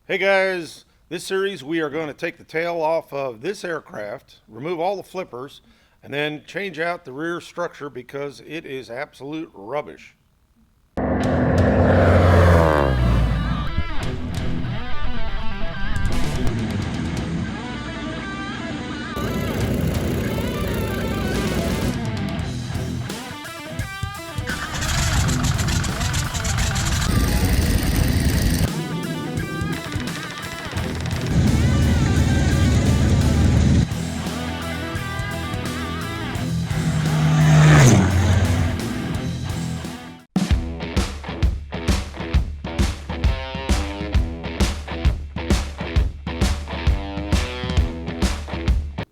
Hey guys, this series we are going to take the tail off of this aircraft, remove all the flippers, and then change out the rear structure because it is absolute rubbish.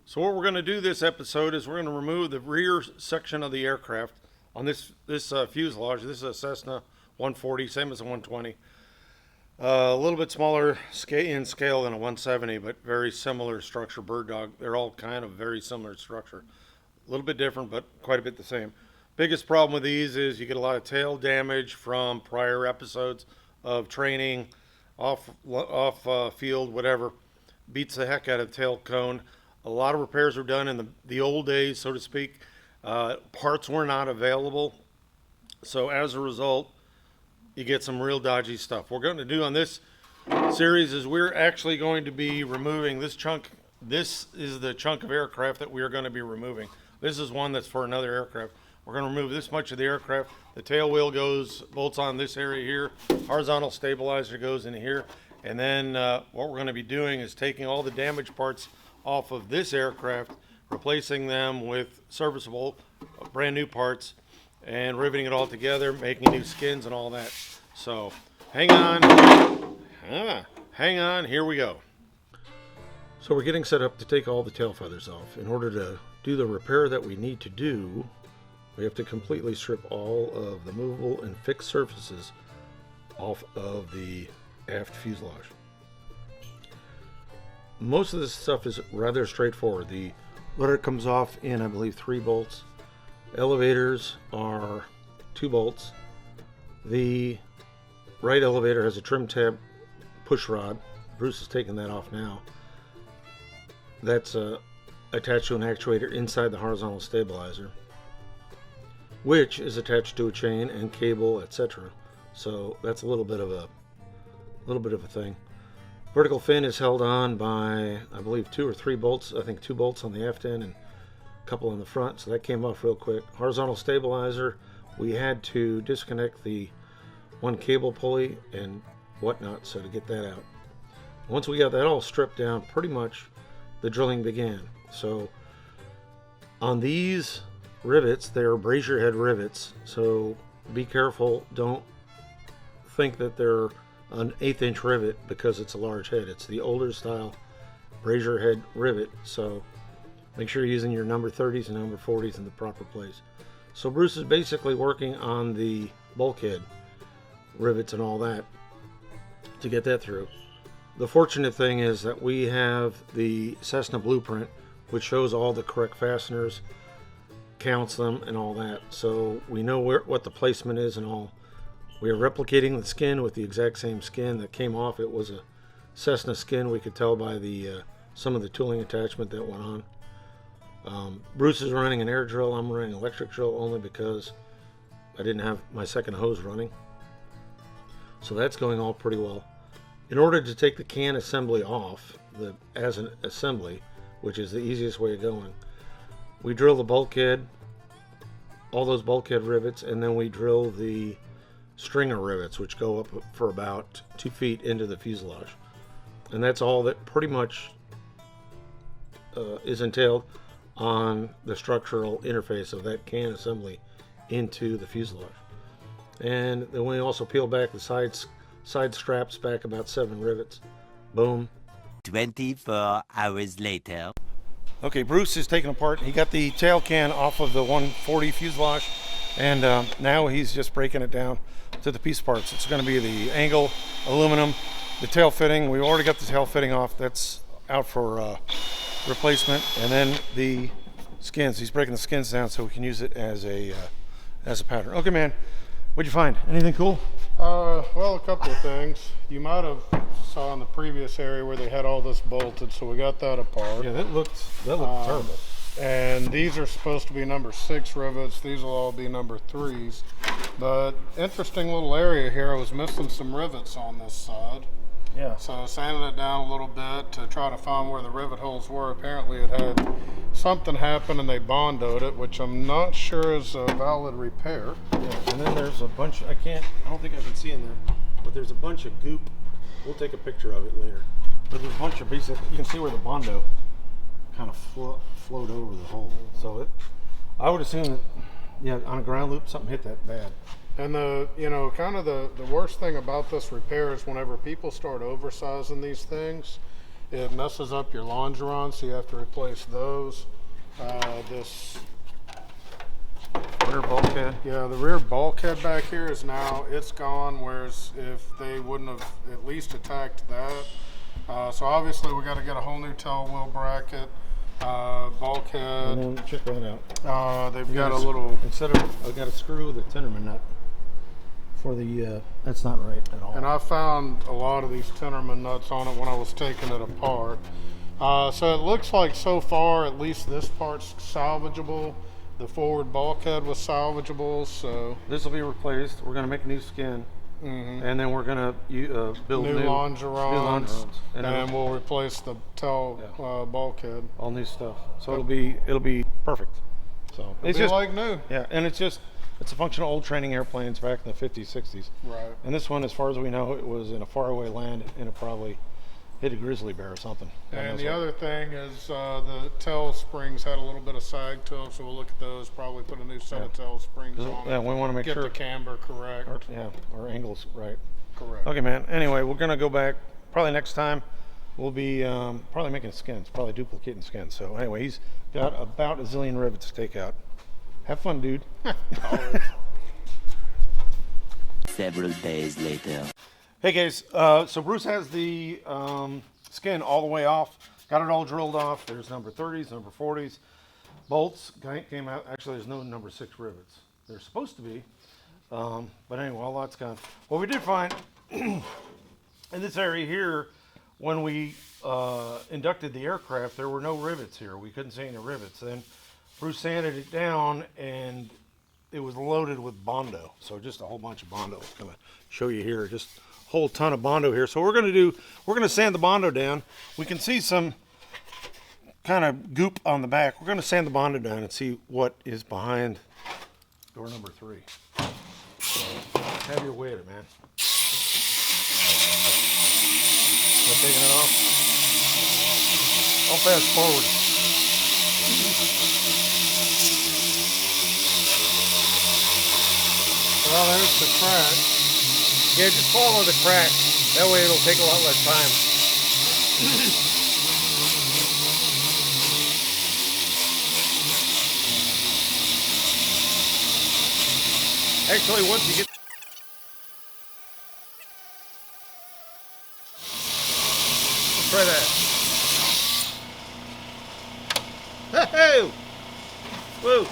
So what we're going to do this episode is we're going to remove the rear section of the aircraft on this fuselage. This is a Cessna 140, same as a 120. A little bit smaller in scale than a 170, but very similar structure. Bird dog, they're all kind of very similar structure. A little bit different, but quite a bit the same. Biggest problem with these is you get a lot of tail damage from prior episodes of training, off field, whatever. Beats the heck out of the tail cone. A lot of repairs were done in the old days, so to speak. Parts were not available. So as a result, you get some real dodgy stuff. What we're going to do on this series is we're actually going to be removing this chunk. This is the chunk of aircraft that we are going to be removing. This is one that's for another aircraft. We're going to remove this much of the aircraft. The tail wheel bolts on this area here. Horizontal stabilizer goes in here. And then what we're going to be doing is taking all the damaged parts off of this aircraft, replacing them with serviceable, brand new parts, and riveting it all together, making new skins and all that. So hang on, here we go. So we're getting set up to take all the tail feathers off. In order to do the repair that we need to do, we have to completely strip all of the movable and fixed surfaces off of the aft fuselage. Most of this stuff is rather straightforward. The rudder comes off in, I believe, 3 bolts. Elevators are 2 bolts. The right elevator has a trim tab push rod. Bruce is taking that off now. That's attached to an actuator inside the horizontal stabilizer, which is attached to a chain and cable, etc. So that's a little bit of a thing. Vertical fin is held on by, I believe, 2 or 3 bolts. I think 2 bolts on the aft end and a couple on the front, so that came off real quick. Horizontal stabilizer, we had to disconnect the one cable pulley and whatnot, so to get that out. Once we got that all stripped down, pretty much the drilling began. So on these rivets, they're brazier head rivets, so be careful. Don't think that they're an 1/8 inch rivet because it's a large head. It's the older style brazier head rivet, so make sure you're using your number 30s and number 40s in the proper place. So Bruce is basically working on the bulkhead rivets and all that to get that through. The fortunate thing is that we have the Cessna blueprint, which shows all the correct fasteners, counts them and all that, so we know what the placement is and all. We are replicating the skin with the exact same skin that came off. It was a Cessna skin. We could tell by the some of the tooling attachment that went on. Bruce is running an air drill. I'm running an electric drill only because I didn't have my second hose running. So that's going all pretty well. In order to take the can assembly off as an assembly, which is the easiest way of going, we drill the bulkhead, all those bulkhead rivets, and then we drill the stringer rivets, which go up for about 2 feet into the fuselage. And that's all that pretty much is entailed on the structural interface of that can assembly into the fuselage. And then we also peel back the side straps back about 7 rivets. Boom. 24 hours later. Okay, Bruce is taking apart. He got the tail can off of the 140 fuselage, and now he's just breaking it down to the piece parts. It's going to be the angle, aluminum, the tail fitting. We already got the tail fitting off. That's out for replacement, and then the skins. He's breaking the skins down so we can use it as a pattern. Okay, man. What'd you find? Anything cool? Well, a couple of things. You might have saw in the previous area where they had all this bolted, so we got that apart. Yeah, that looked terrible. And these are supposed to be number 6 rivets. These will all be number 3s. But interesting little area here. I was missing some rivets on this side. Yeah. So I sanded it down a little bit to try to find where the rivet holes were. Apparently it had something happen and they bondoed it, which I'm not sure is a valid repair. Yeah, and then there's a bunch, I don't think I can see in there, but there's a bunch of goop. We'll take a picture of it later. But there's a bunch of pieces, you can see where the bondo kind of flowed over the hole. So I would assume that, yeah, on a ground loop, something hit that bad. And kind of the worst thing about this repair is whenever people start oversizing these things, it messes up your longerons, so you have to replace those. This rear bulkhead. Yeah, the rear bulkhead back here is now, it's gone, whereas if they wouldn't have at least attacked that. So obviously we got to get a whole new tail wheel bracket, bulkhead. And then check that out. They've got a little... Instead of, I've got to screw the Tinnerman nut for the, that's not right at all. And I found a lot of these Tinnerman nuts on it when I was taking it apart. So it looks like so far, at least this part's salvageable. The forward bulkhead was salvageable, so... This will be replaced. We're going to make a new skin. And then we're going to build new longerons. And we'll replace the tail bulkhead. All new stuff. So it'll be perfect. So it's just like new. Yeah, and it's a function of old training airplanes back in the 50s, 60s. Right. And this one, as far as we know, it was in a faraway land, and it probably hit a grizzly bear or something. And the other thing is the tail springs had a little bit of sag to them, so we'll look at those, probably put a new set of tail springs on. Yeah, we want to make sure. Get the camber correct. Our angles right. Correct. Okay, man. Anyway, we're going to go back. Probably next time we'll be probably making skins, probably duplicating skins. So anyway, he's got about a zillion rivets to take out. Have fun, dude. Several days later. Hey guys, so Bruce has the skin all the way off. Got it all drilled off. There's number 30s, number 40s. Bolts came out. Actually, there's no number 6 rivets. There's supposed to be. But anyway, all that's gone. What we did find in this area here, when we inducted the aircraft, there were no rivets here. We couldn't see any rivets. Then Bruce sanded it down, and it was loaded with Bondo. So just a whole bunch of Bondo. I'm going to show you here. Just a whole ton of Bondo here. So we're going to sand the Bondo down. We can see some kind of goop on the back. We're going to sand the Bondo down and see what is behind door number 3. Have your way at it, man. Not taking it off. I'll fast forward. Well, there's the crack. Yeah, just follow the crack. That way it'll take a lot less time. Actually, once you get... Let's try that. Hey! Whoa!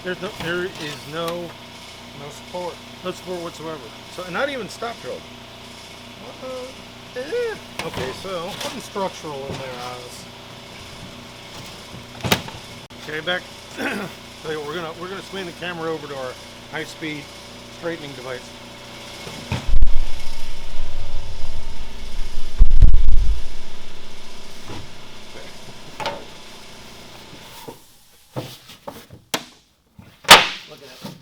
There is no support. No support whatsoever. So, not even stop drilled. Okay, so Something structural in there, Oz. okay, back. Tell you what, we're gonna swing the camera over to our high-speed straightening device. Look at that.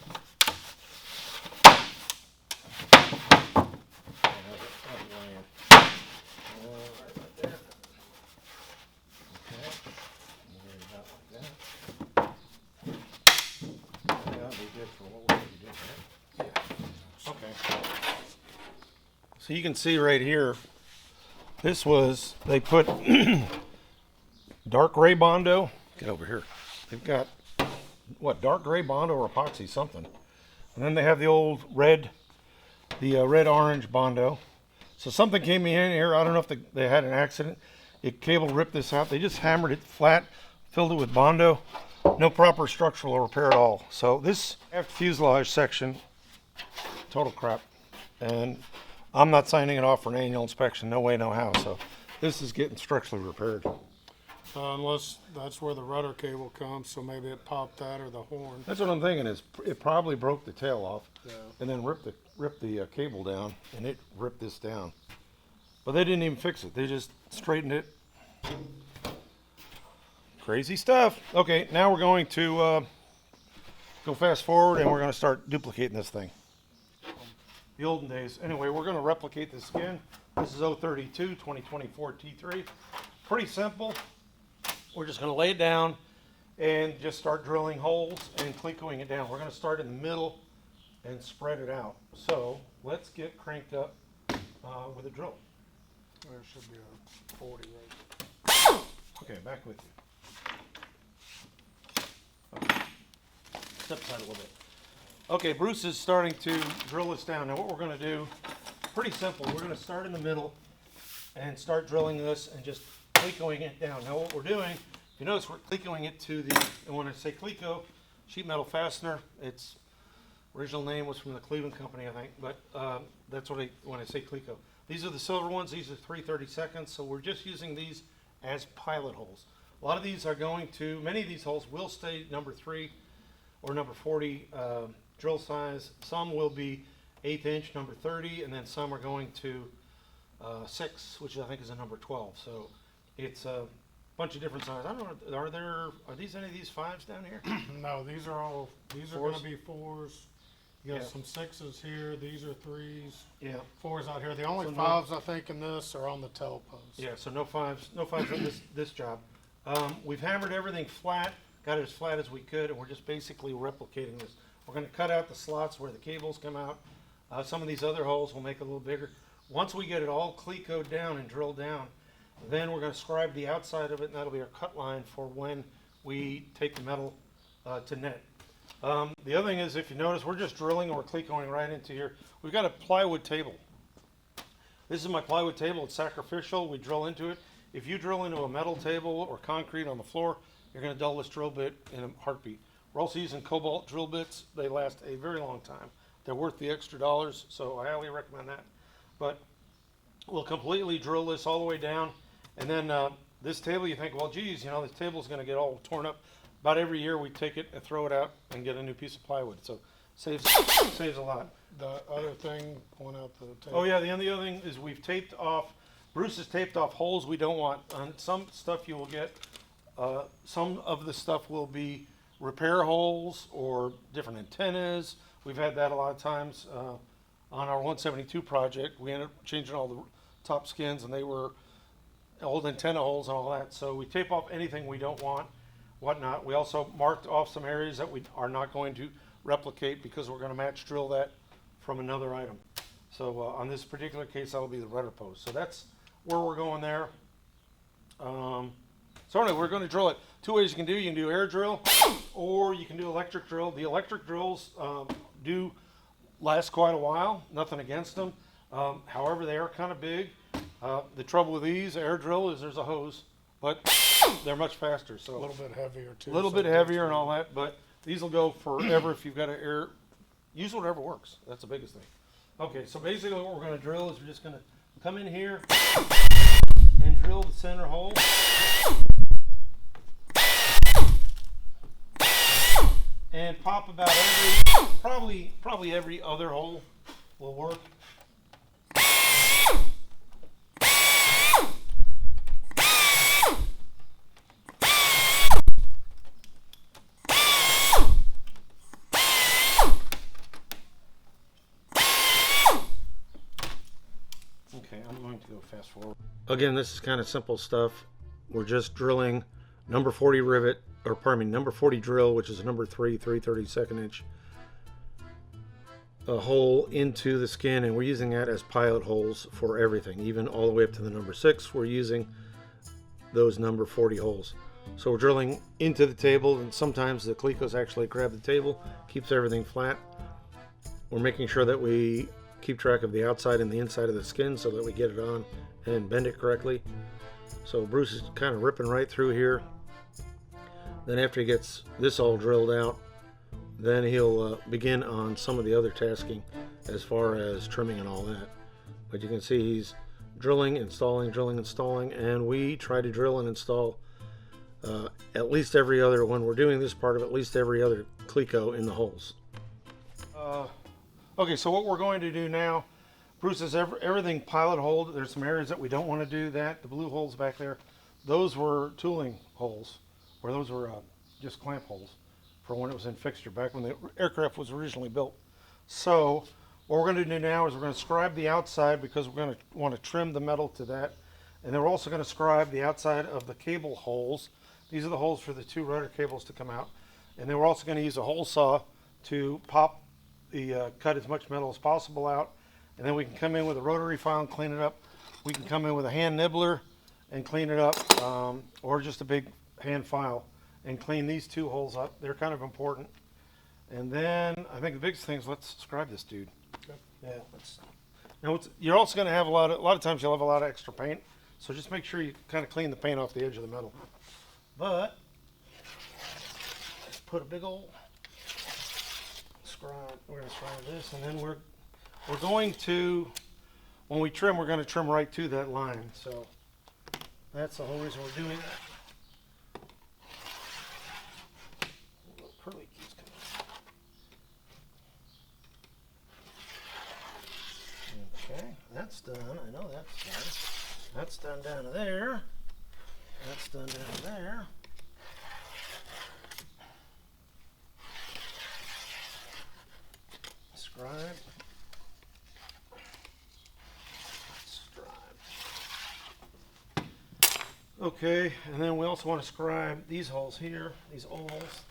So you can see right here, they put dark gray Bondo. Get over here. They've got, what, dark gray Bondo or epoxy, something. And then they have the old red, red-orange Bondo. So something came in here. I don't know if they had an accident. It cable ripped this out. They just hammered it flat, filled it with Bondo. No proper structural repair at all. So this fuselage section total crap. And I'm not signing it off for an annual inspection. No way, no how. So this is getting structurally repaired. Unless that's where the rudder cable comes, so maybe it popped that or the horn. That's what I'm thinking is it probably broke the tail off, Yeah. and then ripped the cable down, and it ripped this down. But they didn't even fix it. They just straightened it. Crazy stuff. Okay, now we're going to go fast forward, and we're going to start duplicating this thing. The olden days. Anyway, we're going to replicate the skin. This is 032 2024 T3. Pretty simple. We're just going to lay it down and just start drilling holes and clecoing it down. We're going to start in the middle and spread it out. So let's get cranked up with a drill. There should be a 40 right. Okay, back with you. Okay. Step aside a little bit. Okay, Bruce is starting to drill this down. Now what we're going to do, pretty simple. We're going to start in the middle and start drilling this and just clecoing it down. Now what we're doing, you notice we're clecoing it to the, and when I say cleco, sheet metal fastener, its original name was from the Cleveland company, I think, but that's what when I say cleco. These are the silver ones, these are 3/32, so we're just using these as pilot holes. A lot of these are going to, many of these holes will stay number 3 or number 40 drill size. Some will be 1/8 inch, number 30, and then some are going to 6, which I think is a number 12. So it's a bunch of different sizes. I don't know, are these any of these 5s down here? No, these are going to be 4s. You got Yeah. some 6s here. These are 3s. Yeah. 4s out here. The only So no- 5s I think in this are on the tail post. Yeah, so no 5s on this job. We've hammered everything flat, got it as flat as we could, and we're just basically replicating this. We're going to cut out the slots where the cables come out. Some of these other holes will make it a little bigger. Once we get it all clecoed down and drilled down, then we're going to scribe the outside of it, and that'll be our cut line for when we take the metal to net. The other thing is, if you notice, we're just drilling and we're clecoing right into here. We've got a plywood table. This is my plywood table. It's sacrificial. We drill into it. If you drill into a metal table or concrete on the floor, you're going to dull this drill bit in a heartbeat. We're also using cobalt drill bits. They last a very long time. They're worth the extra dollars, so I highly recommend that. But we'll completely drill this all the way down. And then this table, you think, well, geez, you know, this table's going to get all torn up. About every year we take it and throw it out and get a new piece of plywood. So saves a lot. The other thing, point out the tape. Oh yeah, the other thing is we've taped off, Bruce has taped off holes we don't want. On some stuff you will get, some of the stuff will be repair holes or different antennas. We've had that a lot of times on our 172 project. We ended up changing all the top skins and they were old antenna holes and all that. So we tape off anything we don't want, whatnot. We also marked off some areas that we are not going to replicate because we're going to match drill that from another item. So on this particular case, that'll be the rudder post. So that's where we're going there. So anyway, we're going to drill it. 2 ways you can do. You can do air drill or you can do electric drill. The electric drills do last quite a while. Nothing against them. However, they are kind of big. The trouble with these air drill is there's a hose, but they're much faster. So A little bit heavier too. a little so bit it heavier takes and all that, but these will go forever if you've got an air. Use whatever works. That's the biggest thing. Okay, so basically what we're going to drill is we're just going to come in here and drill the center hole. And pop about probably every other hole will work. Okay, I'm going to go fast forward. Again, this is kind of simple stuff. We're just drilling number 40 rivet, or pardon me, number 40 drill, which is a number 3/32 inch a hole into the skin, and we're using that as pilot holes for everything, even all the way up to the number 6. We're using those number 40 holes. So we're drilling into the table, and sometimes the clecos actually grab the table, keeps everything flat. We're making sure that we keep track of the outside and the inside of the skin so that we get it on and bend it correctly. So Bruce is kind of ripping right through here. Then after he gets this all drilled out, then he'll begin on some of the other tasking as far as trimming and all that. But you can see he's drilling, installing, and we try to drill and install at least every other, when we're doing this part of at least every other cleco in the holes. Okay, so what we're going to do now, Bruce has everything pilot holed. There's some areas that we don't want to do that. The blue holes back there, those were tooling holes, or those were just clamp holes for when it was in fixture, back when the aircraft was originally built. So what we're going to do now is we're going to scribe the outside, because we're going to want to trim the metal to that. And then we're also going to scribe the outside of the cable holes. These are the holes for the two rudder cables to come out. And then we're also going to use a hole saw to pop the cut as much metal as possible out. And then we can come in with a rotary file and clean it up. We can come in with a hand nibbler and clean it up, or just a big hand file and clean these two holes up. They're kind of important. And then I think the biggest thing is, let's scribe this dude. Okay. Yeah. You're also going to have a lot of times you'll have a lot of extra paint, so just make sure you kind of clean the paint off the edge of the metal. But let's put a big old scribe. We're going to scribe this, and then we're going to, when we trim, we're going to trim right to that line. So that's the whole reason we're doing that. Little pearly keys coming out. Okay, that's done. I know that's done. That's done down to there. That's done down to there. Scribe. Okay, and then we also want to scribe these holes here, these ovals.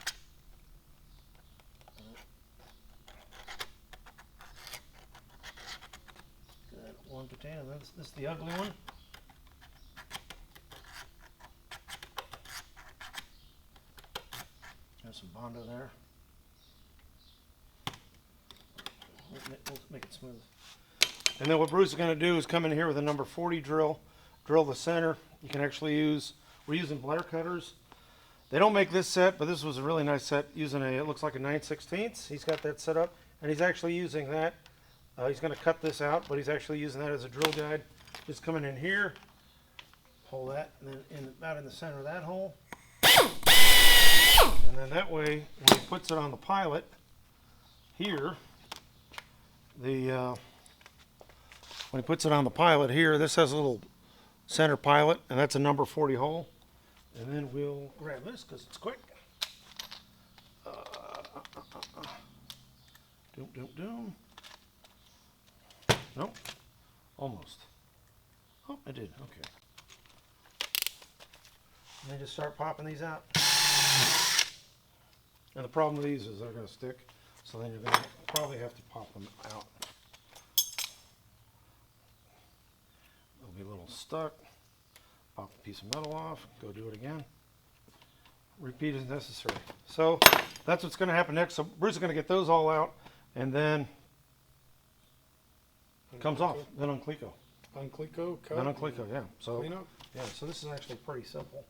Good, 1 to 10, and this is the ugly one. There's some Bondo there. We'll make it smooth. And then what Bruce is going to do is come in here with a number 40 drill the center. You can actually we're using Blair cutters. They don't make this set, but this was a really nice set using it looks like a 9/16. He's got that set up, and he's actually using that. He's going to cut this out, but he's actually using that as a drill guide. Just coming in here, pull that, and then about in the center of that hole. And then that way, when he puts it on the pilot here, when he puts it on the pilot here, this has a little center pilot, and that's a number 40 hole. And then we'll grab this because it's quick. Doom. Nope. Almost. Oh, I did. Okay. And then just start popping these out. And the problem with these is they're going to stick, so then you're going to probably have to pop them out. They'll be a little stuck. Pop a piece of metal off, go do it again. Repeat as necessary. So that's what's going to happen next. So Bruce is going to get those all out, and then it comes off. Then on Cleco. On Cleco, cut. Then on Cleco, yeah. So Clean up. yeah. So this is actually pretty simple.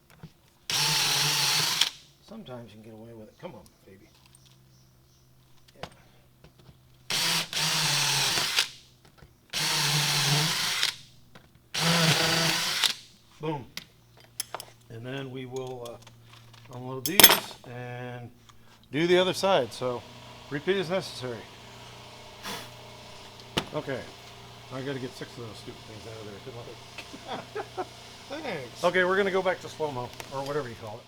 Sometimes you can get away with it. Come on, baby. Boom. And then we will unload these and do the other side. So repeat as necessary. Okay. I got to get 6 of those stupid things out of there. Good luck. Thanks. Okay, we're going to go back to slow-mo, or whatever you call it.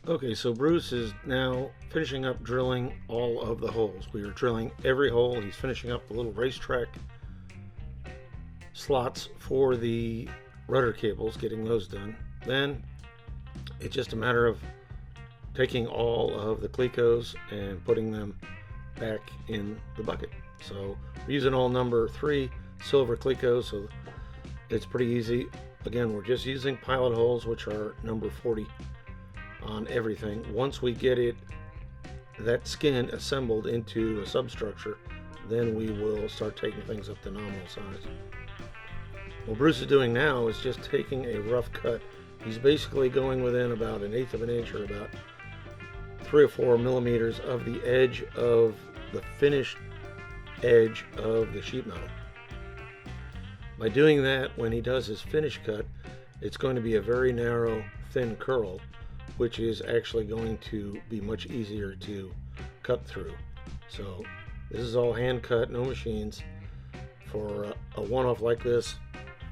Okay, so Bruce is now finishing up drilling all of the holes. We are drilling every hole. He's finishing up the little racetrack slots for the rudder cables, getting those done. Then it's just a matter of taking all of the clecos and putting them back in the bucket. So we're using all number 3 silver clecos, so it's pretty easy. Again, we're just using pilot holes, which are number 40 on everything. Once we get that skin assembled into a substructure, then we will start taking things up to nominal size. What Bruce is doing now is just taking a rough cut. He's basically going within about 1/8 of an inch, or about 3 or 4 millimeters of the edge of the finished edge of the sheet metal. By doing that, when he does his finish cut, it's going to be a very narrow, thin curl, which is actually going to be much easier to cut through. So this is all hand cut, no machines. For a one-off like this,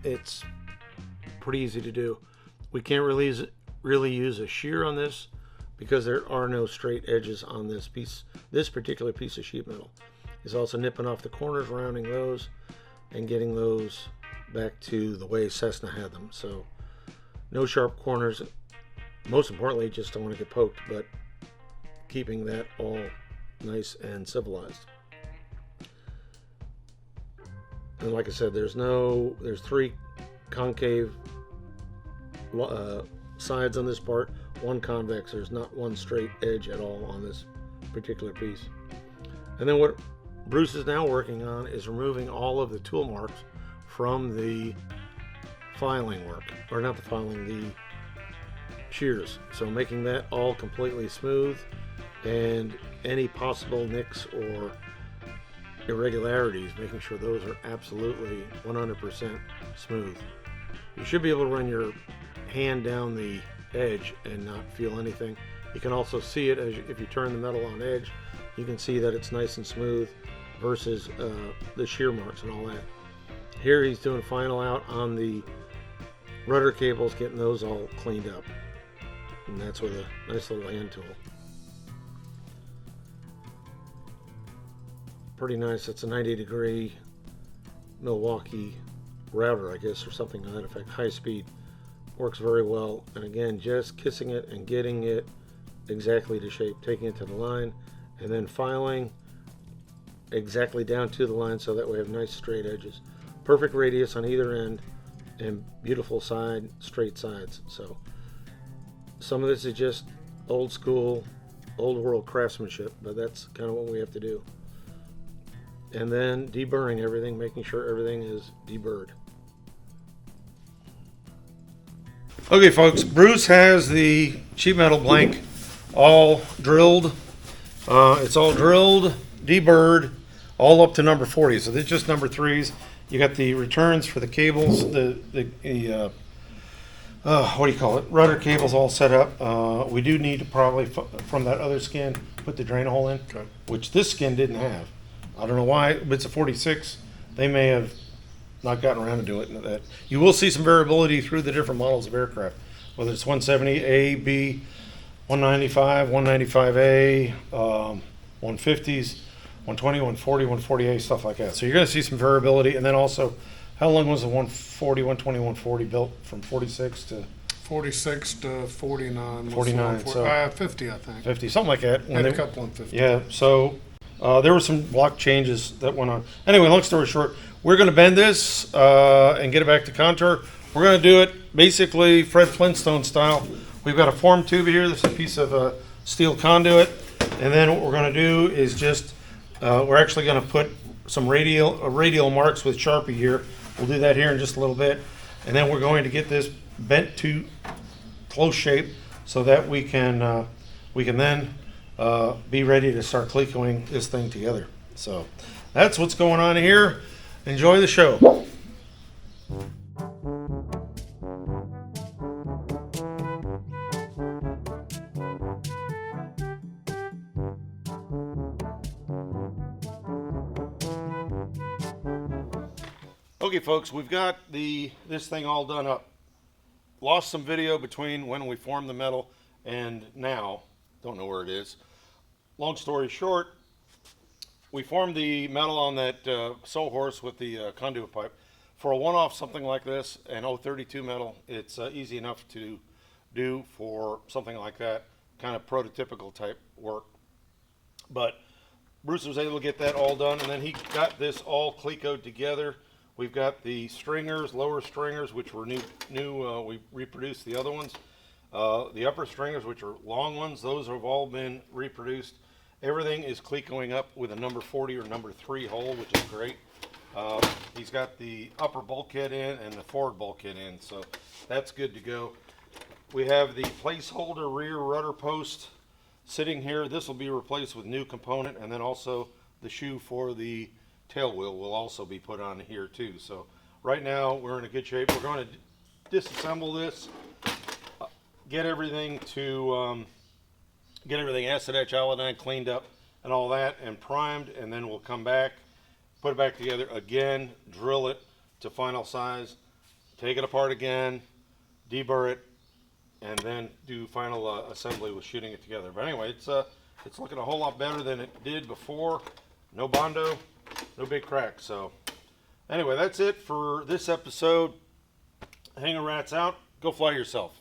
it's pretty easy to do. We can't really use a shear on this because there are no straight edges on this piece. This particular piece of sheet metal is also nipping off the corners, rounding those, and getting those back to the way Cessna had them. So no sharp corners. Most importantly, just don't want to get poked, but keeping that all nice and civilized. And like I said, there's three concave sides on this part, one convex. There's not one straight edge at all on this particular piece. And then what Bruce is now working on is removing all of the tool marks from the filing work, or not the filing, the shears. So making that all completely smooth, and any possible nicks or irregularities, making sure those are absolutely 100% smooth. You should be able to run your hand down the edge and not feel anything. You can also see it if you turn the metal on edge. You can see that it's nice and smooth versus the shear marks and all that. Here he's doing final out on the rudder cables, getting those all cleaned up, and that's with a nice little hand tool. Pretty nice. It's a 90-degree Milwaukee router, I guess, or something to that effect. High speed. Works very well. And again, just kissing it and getting it exactly to shape, taking it to the line, and then filing exactly down to the line so that we have nice straight edges. Perfect radius on either end, and beautiful straight sides. So some of this is just old school, old world craftsmanship, but that's kind of what we have to do. And then deburring everything, making sure everything is deburred. Okay folks, Bruce has the sheet metal blank all drilled. It's all drilled, deburred, all up to number 40. So this is just number 3s. You got the returns for the cables, what do you call it? Rudder cables all set up. We do need to probably, from that other skin, put the drain hole in, Okay. which this skin didn't have. I don't know why, but it's a 46. They may have not gotten around to do it. That you will see some variability through the different models of aircraft, whether it's 170A, B, 195, 195A, 150s, 120, 140, 140A, stuff like that. So you're going to see some variability. And then also, how long was the 140, 120, 140 built from 46 to 46 to 49. 49, so 50, I think. 50, something like that. Had a couple on 50. Yeah, so there were some block changes that went on. Anyway, long story short, we're going to bend this and get it back to contour. We're going to do it basically Fred Flintstone style. We've got a form tube here. This is a piece of steel conduit. And then what we're going to do is just, we're actually going to put some radial marks with Sharpie here. We'll do that here in just a little bit. And then we're going to get this bent to close shape so that we can then be ready to start clecoing this thing together. So that's what's going on here. Enjoy the show. Okay folks, we've got this thing all done up. Lost some video between when we formed the metal and now. Don't know where it is. Long story short, we formed the metal on that Sawhorse with the conduit pipe. For a one-off something like this, an 032 metal, it's easy enough to do for something like that, kind of prototypical type work. But Bruce was able to get that all done, and then he got this all clecoed together. We've got the stringers, lower stringers, which were new. We reproduced the other ones. The upper stringers, which are long ones, those have all been reproduced. Everything is clecoing up with a number 40 or number 3 hole, which is great. He's got the upper bulkhead in and the forward bulkhead in, so that's good to go. We have the placeholder rear rudder post sitting here. This will be replaced with new component, and then also the shoe for the tail wheel will also be put on here too. So right now we're in a good shape. We're going to disassemble this, get everything acid etch iodine cleaned up and all that and primed, and then we'll come back, put it back together again, drill it to final size, take it apart again, deburr it, and then do final assembly with shooting it together. But anyway, it's looking a whole lot better than it did before. No Bondo, no big cracks. So anyway, that's it for this episode. HangaRatz out. Go fly yourself.